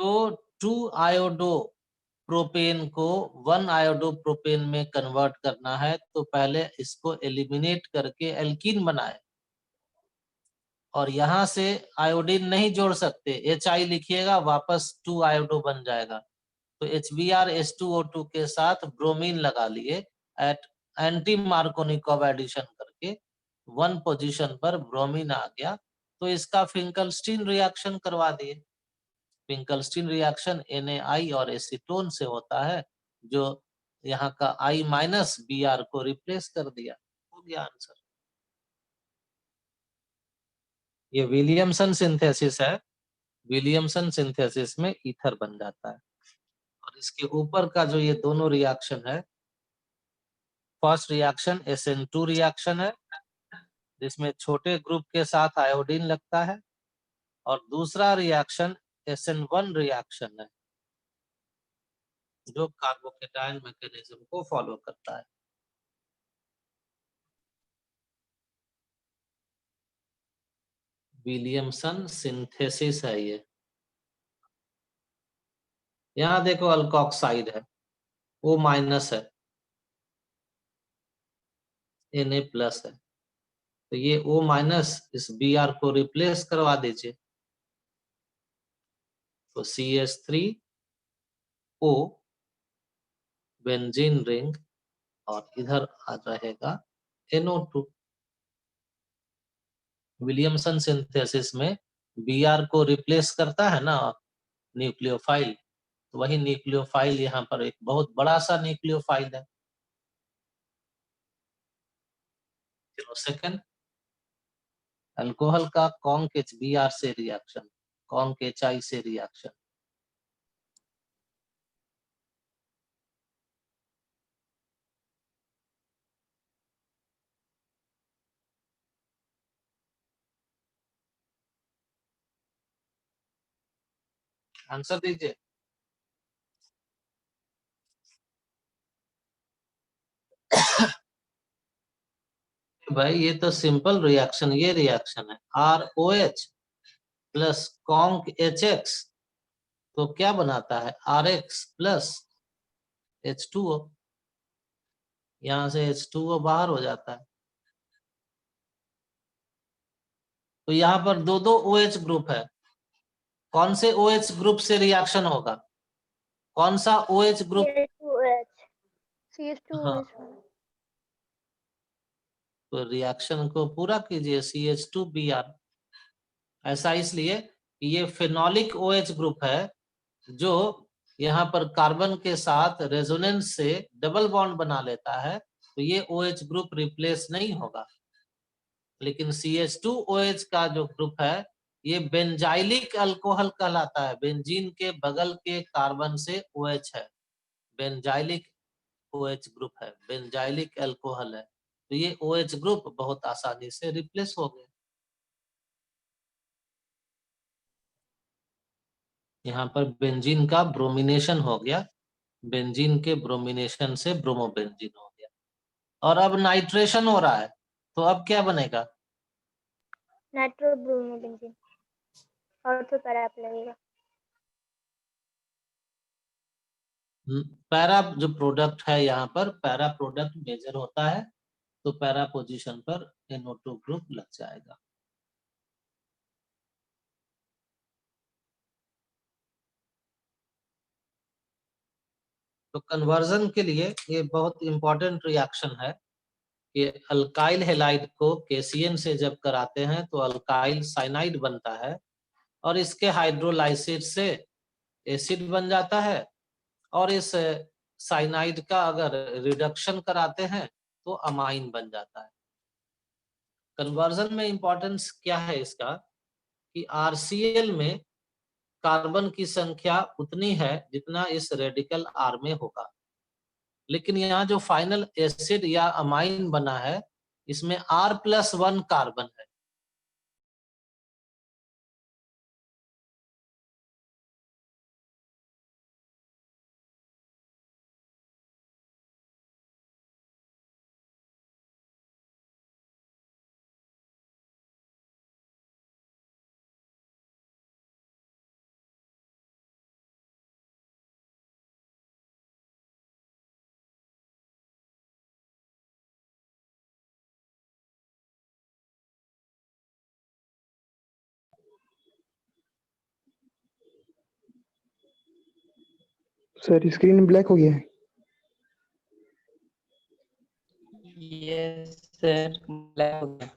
तो 2 iodo propane को 1 iodo propane में कन्वर्ट करना है, तो पहले इसको एलिमिनेट करके एल्कीन बनाए, और यहां से आयोडीन नहीं जोड़ सकते, HI लिखिएगा वापस 2 आयोडो बन जाएगा। तो HBr H2O2 के साथ ब्रोमीन लगा लिए एट एंटी मार्कोनिकॉव एडिशन करके 1 पोजीशन पर ब्रोमीन आ गया, तो इसका फिंकलस्टीन रिएक्शन करवा दिए। फिंकलस्टीन रिएक्शन NaI और एसीटोन से होता है, जो यहाँ का I- Br को रिप्लेस कर दिया, हो गया आंसर। ये विलियमसन सिंथेसिस है, विलियमसन सिंथेसिस में ईथर बन जाता है। और इसके ऊपर का जो ये दोनों रिएक्शन है, फर्स्ट रिएक्शन SN2 रिएक्शन है, जिसमें छोटे ग्रुप के साथ आयोडीन लगता है, और दूसरा रिएक्शन SN1 रिएक्शन है, जो कार्बोकेटायन मैकेनिज्म को फॉलो करता है। विलियमसन सिंथेसिस है ये। यहाँ देखो अल्कोक्साइड है, O- है, Na+ है, तो ये O- इस Br को रिप्लेस करवा दीजिए, तो CH3O बेंजीन रिंग, और इधर आ रहेगा NO2। विलियमसन सिंथेसिस में Br को रिप्लेस करता है ना न्यूक्लियोफाइल, तो वही न्यूक्लियोफाइल यहाँ पर एक बहुत बड़ा सा न्यूक्लियोफाइल है। चलो सेकंड, अल्कोहल का कॉन्क HBr से रिएक्शन, कॉन्क HI से रिएक्शन। आंसर दीजिए। भाई ये तो सिंपल रिएक्शन, ये रिएक्शन है ROH प्लस कॉन्क HX, तो क्या बनाता है RX प्लस H2O, यहाँ से H2O बाहर हो जाता है, तो यहाँ पर दो दो OH ग्रुप है। कौन से OH ग्रुप से रिएक्शन होगा, कौन सा OH ग्रुप? हाँ, तो रिएक्शन को पूरा कीजिए CH2Br। ऐसा इसलिए कि ये फेनोलिक OH ग्रुप है, जो यहाँ पर कार्बन के साथ रेजोनेंस से डबल बॉन्ड बना लेता है, तो ये OH ग्रुप रिप्लेस नहीं होगा। लेकिन CH2OH का जो ग्रुप है, ये बेंजाइलिक अल्कोहल कहलाता है, बेंजीन के बगल के कार्बन से OH है, बेंजाइलिक OH ग्रुप है, बेंजाइलिक अल्कोहल है, तो ये OH ग्रुप बहुत आसानी से रिप्लेस हो गए। यहाँ पर बेंजीन का ब्रोमिनेशन हो गया, बेंजीन के ब्रोमिनेशन से ब्रोमोबेंजीन हो गया, और अब नाइट्रेशन हो रहा है, तो अब क्या बनेगा? नाइट्रोब्रोमोबेंजीन, और तो पैरा लगेगा। पैरा जो प्रोडक्ट है, यहाँ पर पैरा प्रोडक्ट मेजर होता है, तो पैरा पोजीशन पर NO2 ग्रुप लग जाएगा। तो कन्वर्जन के लिए ये बहुत इंपॉर्टेंट रिएक्शन है कि अल्काइल हैलाइड को KCN से जब कराते हैं तो अल्काइल साइनाइड बनता है, और इसके हाइड्रोलाइसिस से एसिड बन जाता है, और इस साइनाइड का अगर रिडक्शन कराते हैं तो अमाइन बन जाता है। कन्वर्जन में इंपॉर्टेंस क्या है इसका कि RCl में कार्बन की संख्या उतनी है जितना इस रेडिकल R में होगा, लेकिन यहाँ जो फाइनल एसिड या अमाइन बना है, इसमें R+1 कार्बन है। सर स्क्रीन ब्लैक हो गया है। यस सर, ब्लैक हो गया।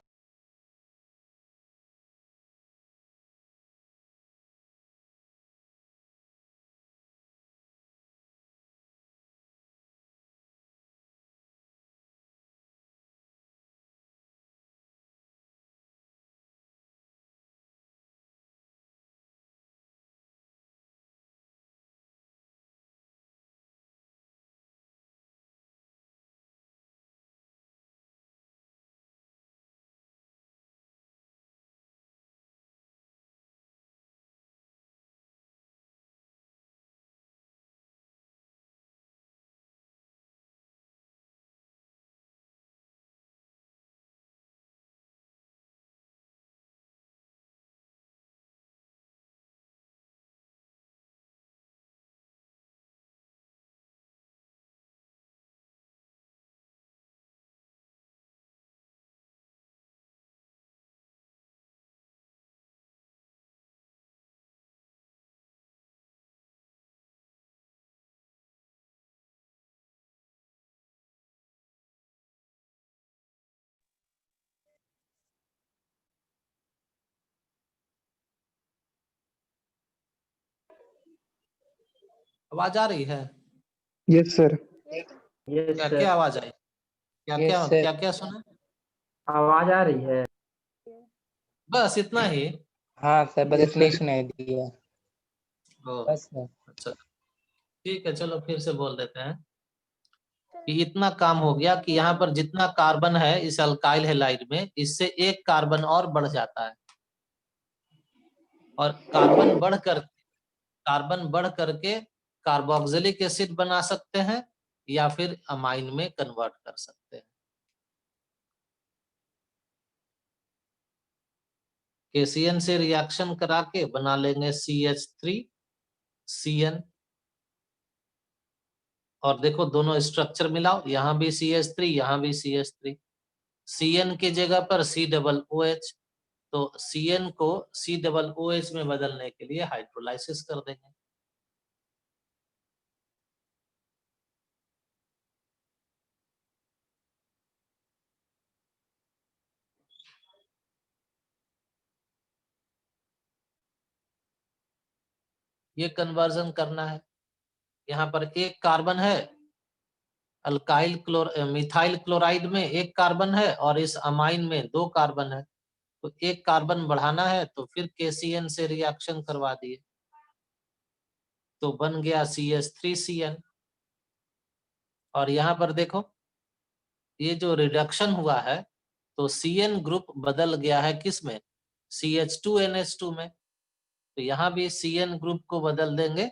आवाज आ रही है? Yes sir. यस क्या सर। क्या आवाज आई? क्या Yes, क्या sir. क्या क्या सुना? आवाज आ रही है? बस इतना ही? हाँ सर, बस Yes, इतना ही sir. सुनाई दिया। ओ, बस सर। अच्छा ठीक है, चलो फिर से बोल देते हैं कि इतना काम हो गया कि यहाँ पर जितना कार्बन है इस अल्काइल हैलाइड में, इससे एक कार्बन और बढ़ जाता है, और कार्बन बढ़ करके कार्बोक्सिलिक एसिड बना सकते हैं या फिर अमाइन में कन्वर्ट कर सकते हैं। KCN से रिएक्शन करा के बना लेंगे CH3CN, और देखो दोनों स्ट्रक्चर मिलाओ, यहाँ भी CH3 यहाँ भी CH3, CN की जगह पर COOH, तो CN को COOH में बदलने के लिए हाइड्रोलाइसिस कर देंगे। ये कन्वर्जन करना है। यहाँ पर एक कार्बन है, मिथाइल क्लोराइड में एक कार्बन है और इस अमाइन में दो कार्बन है, तो एक कार्बन बढ़ाना है तो फिर KCN से रिएक्शन करवा दिए, तो बन गया CH3CN। और यहाँ पर देखो ये जो रिडक्शन हुआ है तो CN ग्रुप बदल गया है किस में? CH2NH2 में, तो यहाँ भी CN ग्रुप को बदल देंगे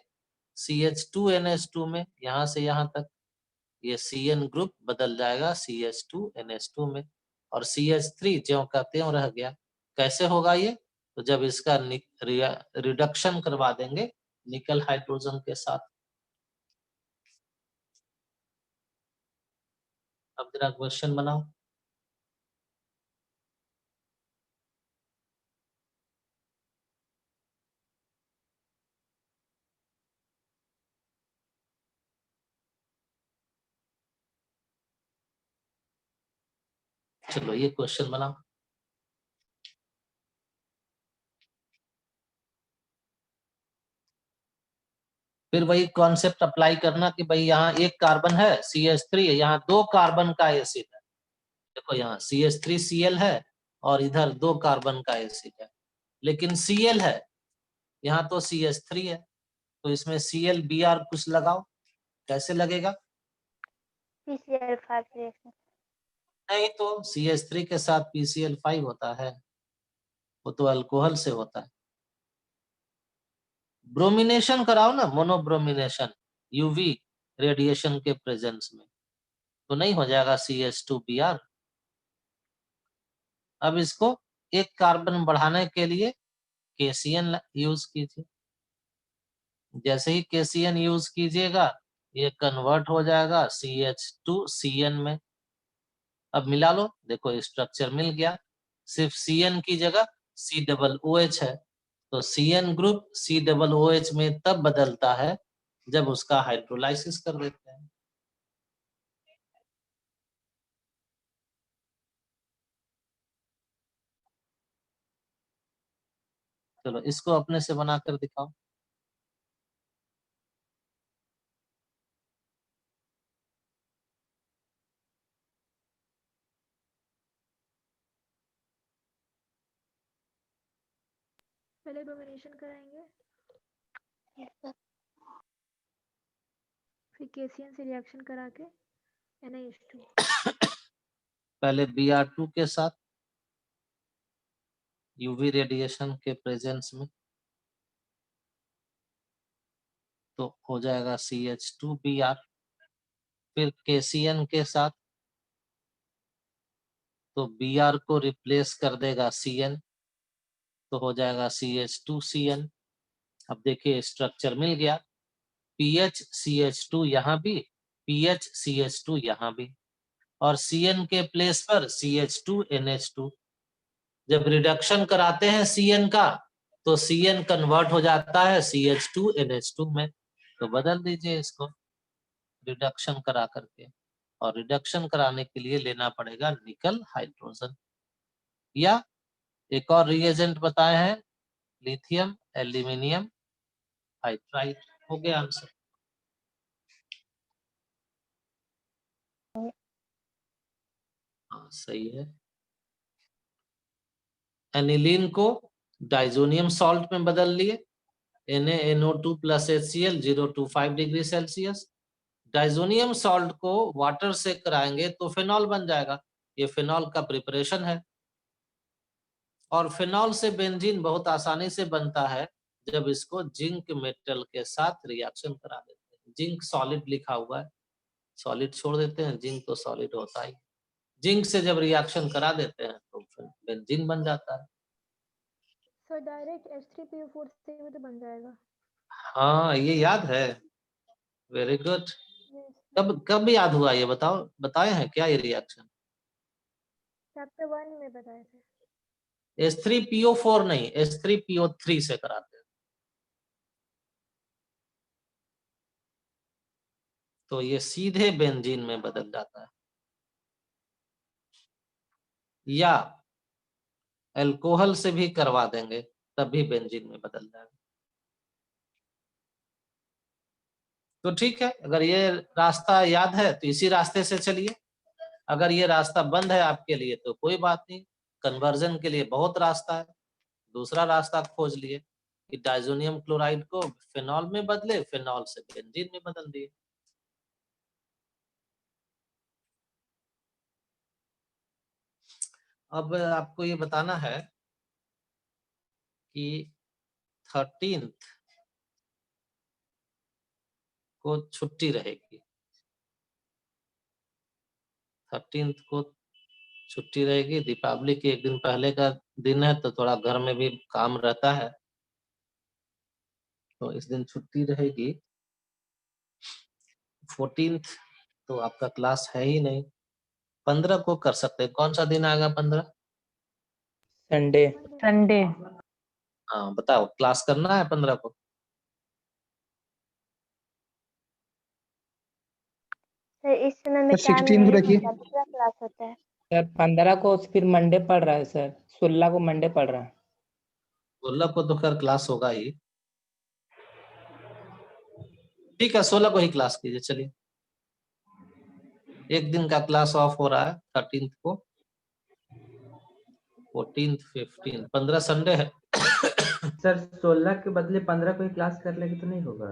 CH2NH2 में, यहाँ से यहाँ तक ये CN ग्रुप बदल जाएगा CH2NH2 में, और CH3 ज्यों का त्यों रह गया। कैसे होगा ये? तो जब इसका रिडक्शन करवा देंगे निकल हाइड्रोजन के साथ। अब जरा क्वेश्चन बनाओ। चलो ये क्वेश्चन बनाओ। फिर वही कॉन्सेप्ट अप्लाई करना कि भाई यहाँ एक कार्बन है CH3, यहाँ दो कार्बन का एसिड है, देखो यहाँ CH3Cl है और इधर दो कार्बन का एसिड है, लेकिन Cl है, यहाँ तो CH3 है, तो इसमें ClBr कुछ लगाओ। कैसे लगेगा? PCl5 reaction. नहीं तो CH3 के साथ PCl5 होता है, वो तो अल्कोहल से होता है। ब्रोमिनेशन कराओ ना, मोनोब्रोमिनेशन यूवी रेडिएशन के प्रेजेंस में, तो नहीं हो जाएगा CH2Br। अब इसको एक कार्बन बढ़ाने के लिए KCN यूज कीजिए। जैसे ही KCN यूज कीजिएगा ये कन्वर्ट हो जाएगा CH2CN में। अब मिला लो, देखो स्ट्रक्चर मिल गया, सिर्फ CN की जगह COOH है, तो CN ग्रुप COOH में तब बदलता है जब उसका हाइड्रोलाइसिस कर देते हैं। चलो इसको अपने से बनाकर दिखाओ। पहले डोमिनेशन कराएंगे, Yes, sir. फिर केसीएन से रिएक्शन करा के NaH2। पहले Br2 के साथ यूवी रेडिएशन के प्रेजेंस में तो हो जाएगा CH2Br। फिर KCN के साथ तो Br को रिप्लेस कर देगा Cn, तो हो जाएगा CH2Cn। अब देखिए स्ट्रक्चर मिल गया, PH CH2 यहाँ भी, PH CH2 यहाँ भी, और Cn के प्लेस पर CH2 NH2। जब रिडक्शन कराते हैं Cn का तो Cn कन्वर्ट हो जाता है CH2 NH2 में, तो बदल दीजिए इसको रिडक्शन करा करके। और रिडक्शन कराने के लिए लेना पड़ेगा निकल हाइड्रोजन, या एक और रिएजेंट बताए हैं लिथियम एल्यूमिनियम हाइड्राइड। हो गया आंसर। हाँ सही है। एनिलीन को डाइजोनियम सॉल्ट में बदल लिए, NaNO2 plus HCl 025 degree Celsius. Diazonium salt को वाटर से कराएंगे तो फिनॉल बन जाएगा, ये फिनॉल का प्रिपरेशन है। और फिनॉल से बेंजीन बहुत आसानी से बनता है जब इसको जिंक मेटल के साथ रिएक्शन करा देते हैं। जिंक सॉलिड लिखा हुआ है, सॉलिड छोड़ देते हैं, जिंक तो सॉलिड होता ही। जिंक से जब रिएक्शन करा देते हैं तो फिर बेंजीन बन जाता है। सर डायरेक्ट H3PO4 से भी तो बन जाएगा। हाँ ये याद है, वेरी गुड। Yes, कब कब याद हुआ ये बताओ, बताए हैं क्या ये रिएक्शन? चैप्टर 1 में बताए थे। H3PO4 नहीं, H3PO3 से कराते हैं। तो ये सीधे बेंजीन में बदल जाता है, या अल्कोहल से भी करवा देंगे तब भी बेंजीन में बदल जाएगा। तो ठीक है, अगर ये रास्ता याद है तो इसी रास्ते से चलिए। अगर ये रास्ता बंद है आपके लिए तो कोई बात नहीं, कन्वर्जन के लिए बहुत रास्ता है। दूसरा रास्ता खोज लिए कि डाइजोनियम क्लोराइड को फिनॉल में बदले, फिनॉल से बेंजीन में बदल दिए। अब आपको ये बताना है कि 13th को छुट्टी रहेगी। 13th को छुट्टी रहेगी, दीपावली के एक दिन पहले का दिन है तो थोड़ा घर में भी काम रहता है, तो इस दिन छुट्टी रहेगी। 14th तो आपका क्लास है ही नहीं। 15 को कर सकते हैं, कौन सा दिन आएगा 15? संडे। संडे। हाँ बताओ, क्लास करना है 15 को? सर इस समय में सर टाइम 16 को नहीं रखिए। होता, दूसरा क्लास होता है। सर 15 को फिर मंडे पड़ रहा है सर, 16 को मंडे पड़ रहा है। 16 को तो खैर क्लास होगा ही। ठीक है 16 को ही क्लास कीजिए। चलिए एक दिन का क्लास ऑफ हो रहा है 13th को, 14th 15 15 संडे है। सर 16 के बदले 15 को ही क्लास कर लेंगे तो नहीं होगा?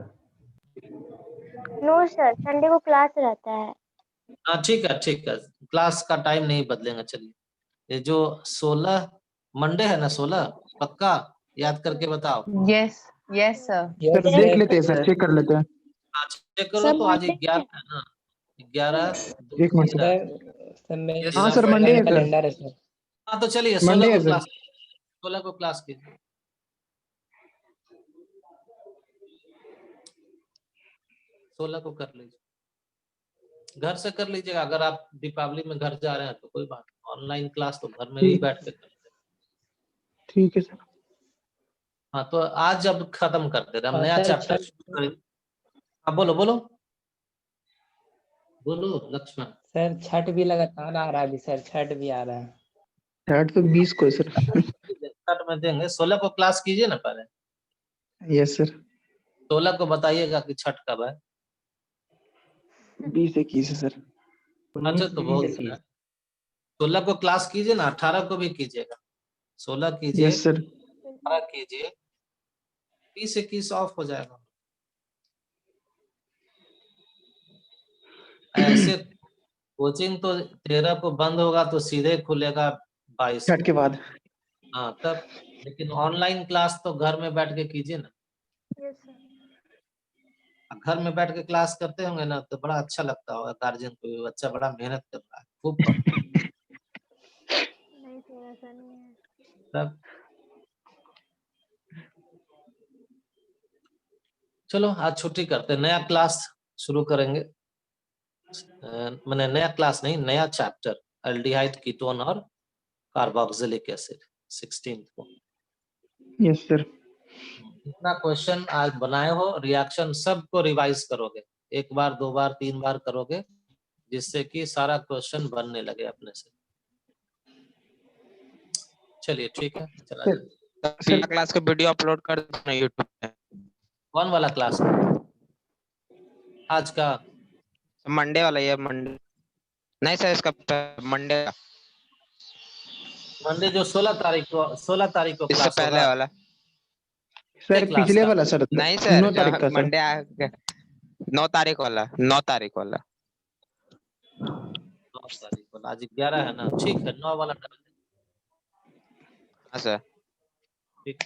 नो सर, संडे को क्लास रहता है। हाँ ठीक है, क्लास का टाइम नहीं बदलेंगे। चलिए ये जो 16 मंडे है ना, 16 पक्का याद करके बताओ। Yes yes sir. Sir Yes, देख sir. लेते हैं सर, चेक कर लेते हैं। आज चेक करो तो आज 11 है ना, 11 एक मिनट सर। सर मैं Yes, हाँ sir. सर मंडे है सर, कैलेंडर है सर। हाँ तो चलिए मंडे 16 है को सर। क्लास, 16 को क्लास कीजिए। 16 को कर लीजिए, घर से कर लीजिएगा। अगर आप दीपावली में घर जा रहे हैं तो कोई बात नहीं, ऑनलाइन क्लास तो घर में भी ठीक बैठ के करते हैं। ठीक है सर। हाँ तो आज अब खत्म करते हैं, हम हाँ, नया सर, चैप्टर छठ- शुरू करेंगे। अब बोलो बोलो बोलो लक्ष्मण। सर छठ भी लगातार आ रहा है अभी सर, छठ भी आ रहा है। छठ तो 20 को है सर। छठ में देंगे, 16 को क्लास कीजिए ना पहले। Yes sir. 16 को बताइएगा कि छठ कब है। 20-21 है सर। अच्छा तो बहुत 19-20 16 को क्लास कीजिए ना, 18 को भी कीजिएगा। 16 कीजिए, यस सर। 18 कीजिए, 20-21 ऑफ हो जाएगा। ऐसे कोचिंग तो 13 को बंद होगा तो सीधे खुलेगा 22 छठ को। के बाद। हाँ तब, लेकिन ऑनलाइन क्लास तो घर में बैठ के कीजिए ना। Yes, sir. घर में बैठ के क्लास करते होंगे ना तो बड़ा अच्छा लगता होगा गार्जियन को भी, बच्चा बड़ा मेहनत कर रहा है, खूब पढ़ता है। नहीं सर, ऐसा नहीं है। तब चलो आज छुट्टी करते हैं, नया क्लास शुरू करेंगे। मैंने नया क्लास नहीं, नया चैप्टर, एल्डिहाइड कीटोन और कार्बोक्सिलिक एसिड 16 को। Yes sir. इतना क्वेश्चन आज बनाए हो, रिएक्शन सबको रिवाइज करोगे, एक बार 2 बार 3 बार करोगे, जिससे कि सारा क्वेश्चन बनने लगे अपने से। चलिए ठीक है, चला सर जाए। सर क्लास का वीडियो अपलोड कर देना यूट्यूब पे। कौन वाला क्लास का? आज का? मंडे वाला, ये मंडे नहीं सर, इसका मंडे का, मंडे जो 16 तारीख को, 16 तारीख को इससे क्लास पहले होगा। वाला सर क्लास पिछले का? वाला सर। नहीं सर, 9 तारीख का सर। मंडे 9 तारीख वाला, 9 तारीख वाला। 9 तारीख वाला, आज 11 है ना, ठीक है 9 वाला कर देंगे। हाँ सर। ठीक।